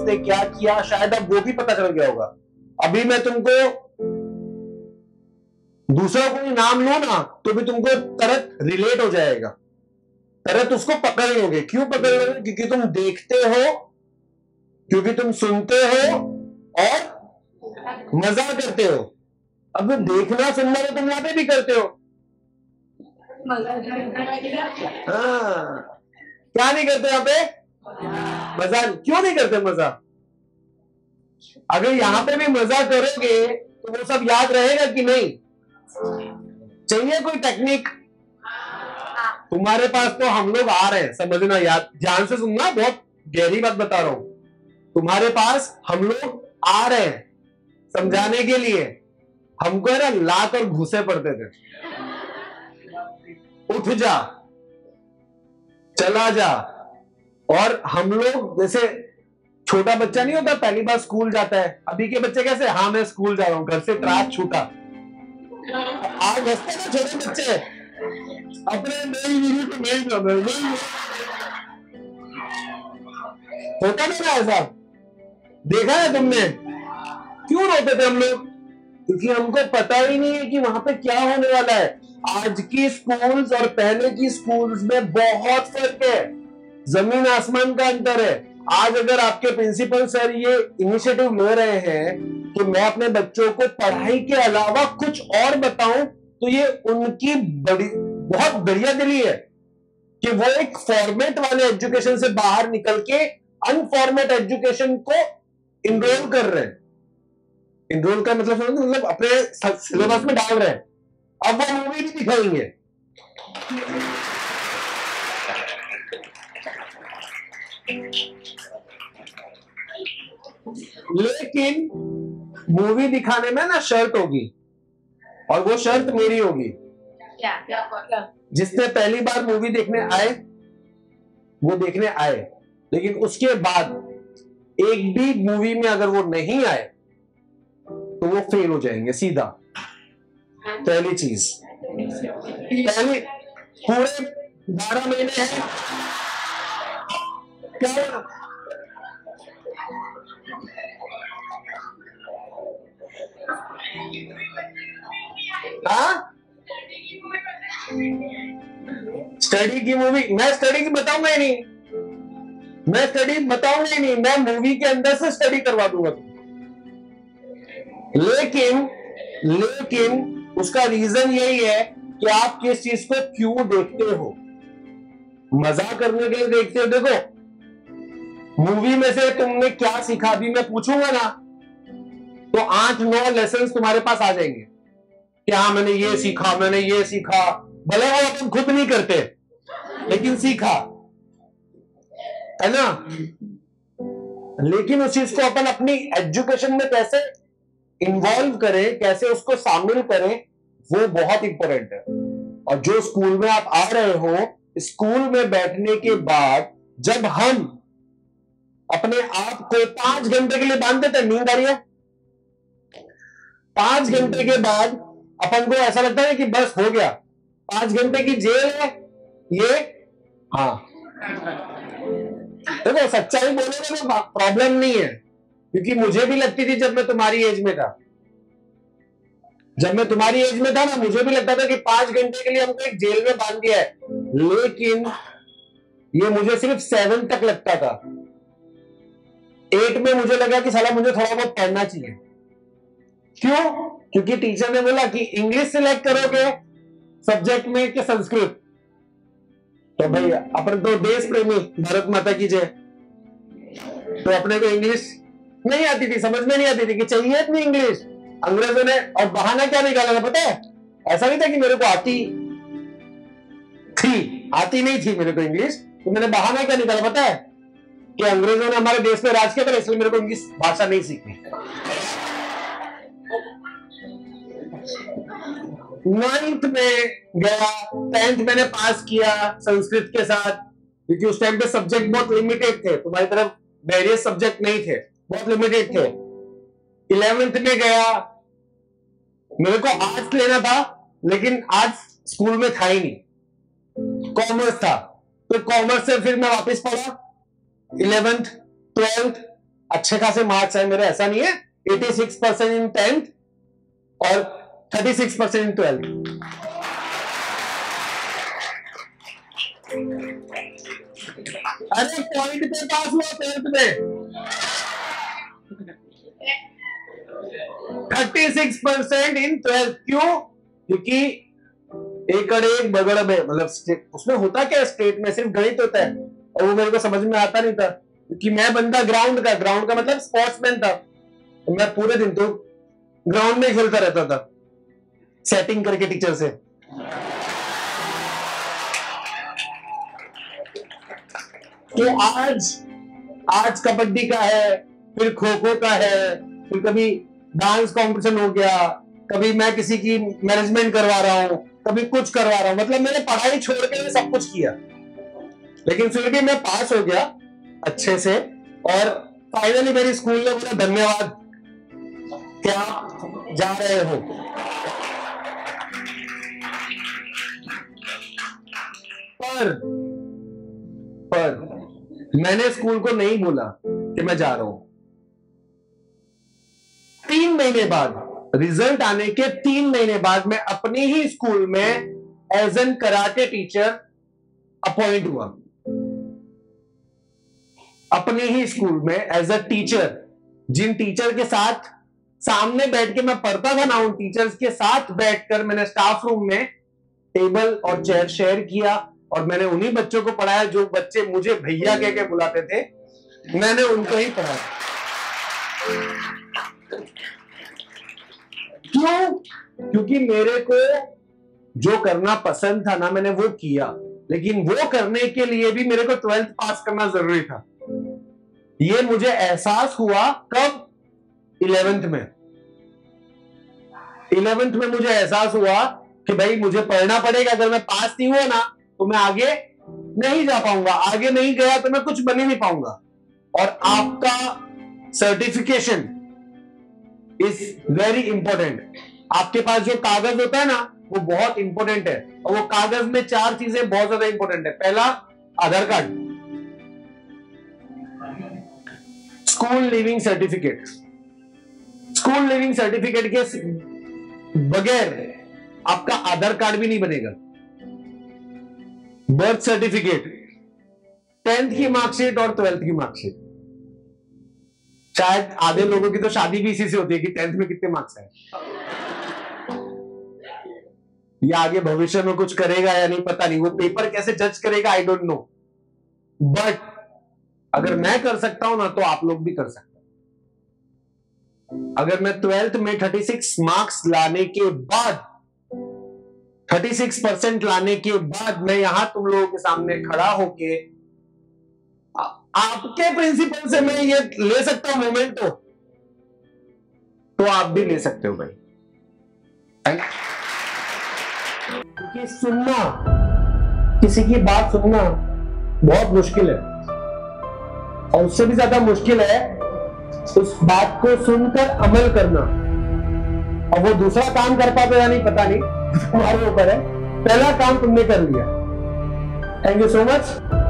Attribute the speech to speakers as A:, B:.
A: ने क्या किया, शायद अब वो भी पता चल गया होगा। अभी मैं तुमको दूसरा कोई नाम लूं ना तो भी तुमको तुरंत रिलेट हो जाएगा, तुरंत उसको पकड़ लोगे। क्यों पकड़ लोगे? क्योंकि तुम देखते हो, क्योंकि तुम सुनते हो और मजा करते हो। अब देखना सुनना तो तुम वहां पे भी करते हो। हाँ, क्या नहीं करते यहाँ पे? मजा। क्यों नहीं करते मजा? अगर यहाँ पे भी मजा करोगे तो वो सब याद रहेगा कि नहीं? चाहिए कोई टेक्निक तुम्हारे पास? तो हम लोग आ रहे हैं, समझना, याद ध्यान से सुनना, बहुत गहरी बात बता रहा हूं। तुम्हारे पास हम लोग आ रहे हैं समझाने के लिए। हमको है ना लात और घूसे पड़ते थे। उठ जा, चला जा। और हम लोग जैसे छोटा बच्चा नहीं होता, पहली बार स्कूल जाता है। अभी के बच्चे कैसे? हाँ मैं स्कूल जा रहा हूं, घर से त्रास छूटा। आज हंसते ना छोटे बच्चे, अपने नई वीडियो को नहीं जाना होता नहीं ना ऐसा? देखा है तुमने? क्यों रोते थे हम लोग? क्योंकि हमको पता ही नहीं है कि वहां पे क्या होने वाला है। आज की स्कूल्स और पहले की स्कूल्स में बहुत फर्क है, जमीन आसमान का अंतर है। आज अगर आपके प्रिंसिपल सर ये इनिशिएटिव ले रहे हैं कि मैं अपने बच्चों को पढ़ाई के अलावा कुछ और बताऊं, तो ये उनकी बड़ी बहुत बढ़िया दिली है कि वो एक फॉर्मेट वाले एजुकेशन से बाहर निकल के अनफॉर्मेट एजुकेशन को इनरोल कर रहे हैं। इनरोल का मतलब अपने सिलेबस में डाल रहे हैं। अब वो मूवी भी दिखाएंगे। लेकिन मूवी दिखाने में ना शर्त होगी, और वो शर्त मेरी होगी। जिसने पहली बार मूवी देखने आए वो देखने आए, लेकिन उसके बाद एक भी मूवी में अगर वो नहीं आए तो वो फेल हो जाएंगे सीधा। पहली चीज, पहली पूरे 12 महीने हैं क्या? स्टडी की मूवी? मैं स्टडी की बताऊंगा ही नहीं, मैं स्टडी बताऊंगा ही नहीं, मैं मूवी के अंदर से स्टडी करवा दूंगा। लेकिन उसका रीजन यही है कि आप किस चीज को क्यों देखते हो। मजा करने के लिए देखते हो? देखो मूवी में से तुमने क्या सीखा, अभी मैं पूछूंगा ना तो 8-9 लेसन तुम्हारे पास आ जाएंगे कि हाँ मैंने ये सीखा, मैंने ये सीखा। भले वो अपन खुद नहीं करते लेकिन सीखा है ना। लेकिन उस चीज को अपन अपनी एजुकेशन में कैसे इन्वॉल्व करें, कैसे उसको शामिल करें, वो बहुत इंपॉर्टेंट है। और जो स्कूल में आप आ रहे हो, स्कूल में बैठने के बाद जब हम अपने आप को 5 घंटे के लिए बांध देते हैं, नींद आ रही है, 5 घंटे के बाद अपन को ऐसा लगता है कि बस हो गया, 5 घंटे की जेल है ये। हाँ देखो सच्चाई बोलने में प्रॉब्लम नहीं है, क्योंकि मुझे भी लगती थी जब मैं तुम्हारी एज में था। जब मैं तुम्हारी एज में था ना, मुझे भी लगता था कि 5 घंटे के लिए हमको एक जेल में बांध दिया है। लेकिन ये मुझे सिर्फ 7 तक लगता था। 8 में मुझे लगा कि साला मुझे थोड़ा बहुत पढ़ना चाहिए। क्यों? क्योंकि टीचर ने बोला कि इंग्लिश सिलेक्ट करोगे सब्जेक्ट में कि संस्कृत। तो भाई अपन तो देश प्रेमी, भारत माता की जय, तो अपने को इंग्लिश नहीं आती थी, समझ में नहीं आती थी कि चाहिए इतनी इंग्लिश। अंग्रेजों ने और बहाना क्या निकाला था पता है? ऐसा नहीं था कि मेरे को आती थी, आती नहीं थी मेरे को इंग्लिश, तो मैंने बहाना क्या निकाला पता है? कि अंग्रेजों ने हमारे देश में राज किया था, इसलिए मेरे को इंग्लिश भाषा नहीं सीखनी। 9th में गया, 10th मैंने पास किया संस्कृत के साथ, क्योंकि उस टाइम पे सब्जेक्ट बहुत लिमिटेड थे, तुम्हारी तरफ वेरियस सब्जेक्ट नहीं थे, बहुत लिमिटेड थे। 11th में गया, मेरे को आर्ट्स लेना था, लेकिन आर्ट्स स्कूल में था ही नहीं, कॉमर्स था। तो कॉमर्स से फिर मैं वापस पढ़ा 11th 12th, अच्छे खासे मार्क्स है मेरे, ऐसा नहीं है। 86% इन 10th और 36% इन 12th। अरे पॉइंट पे पास हुआ 12th में। 36% इन 12th। क्यों? क्योंकि एकड़ एक बगड़ में, मतलब उसमें होता क्या, स्टेट में सिर्फ गणित होता है और वो मेरे को समझ में आता नहीं था, क्योंकि मैं बंदा ग्राउंड का मतलब स्पोर्ट्समैन था। तो मैं पूरे दिन तो ग्राउंड में खेलता रहता था, सेटिंग करके टीचर से। तो आज कबड्डी का है, फिर खो खो का है, फिर कभी डांस कंपटीशन हो गया, कभी मैं किसी की मैनेजमेंट करवा रहा हूं, कभी कुछ करवा रहा हूं। मतलब मैंने पढ़ाई छोड़ के सब कुछ किया, लेकिन फिर भी मैं पास हो गया अच्छे से। और फाइनली मेरी स्कूल ने बोला धन्यवाद, क्या जा रहे हो। पर मैंने स्कूल को नहीं बोला कि मैं जा रहा हूं। 3 महीने बाद, रिजल्ट आने के 3 महीने बाद, मैं अपने ही स्कूल में as an karate teacher appoint हुआ। अपने ही स्कूल में एज अ टीचर, जिन टीचर के साथ सामने बैठ के मैं पढ़ता था ना, उन टीचर्स के साथ बैठकर मैंने स्टाफ रूम में टेबल और चेयर शेयर किया, और मैंने उन्हीं बच्चों को पढ़ाया जो बच्चे मुझे भैया कह के बुलाते थे, मैंने उनको ही पढ़ाया। क्यों? क्योंकि मेरे को जो करना पसंद था ना, मैंने वो किया, लेकिन वो करने के लिए भी मेरे को 12th पास करना जरूरी था। ये मुझे एहसास हुआ कब? 11th में। 11th में मुझे एहसास हुआ कि भाई मुझे पढ़ना पड़ेगा, अगर मैं पास नहीं हुआ ना तो मैं आगे नहीं जा पाऊंगा, आगे नहीं गया तो मैं कुछ बन ही नहीं पाऊंगा। और आपका सर्टिफिकेशन इज वेरी इंपॉर्टेंट। आपके पास जो कागज होता है ना, वो बहुत इंपॉर्टेंट है, और वो कागज में 4 चीजें बहुत ज्यादा इंपॉर्टेंट है। पहला, Aadhaar card, school leaving certificate. School leaving certificate के बगैर आपका आधार कार्ड भी नहीं बनेगा। बर्थ सर्टिफिकेट, 10th की मार्कशीट और 12th की मार्कशीट। शायद आधे लोगों की तो शादी भी इसी से होती है कि 10th में कितने मार्क्स है। या आगे भविष्य में कुछ करेगा या नहीं पता नहीं, वो पेपर कैसे जज करेगा आई डोंट नो। बट अगर मैं कर सकता हूं ना, तो आप लोग भी कर सकते हैं। अगर मैं 12th में 36 मार्क्स लाने के बाद, 36% लाने के बाद मैं यहां तुम लोगों के सामने खड़ा होके आपके प्रिंसिपल से मैं ये ले सकता हूं मोमेंट, तो आप भी ले सकते हो भाई। क्योंकि सुनना, किसी की बात सुनना बहुत मुश्किल है, और उससे भी ज्यादा मुश्किल है उस बात को सुनकर अमल करना। और वो दूसरा काम कर पाते या नहीं पता नहीं, तुम्हारे ऊपर है। पहला काम तुमने कर लिया। Thank you so much.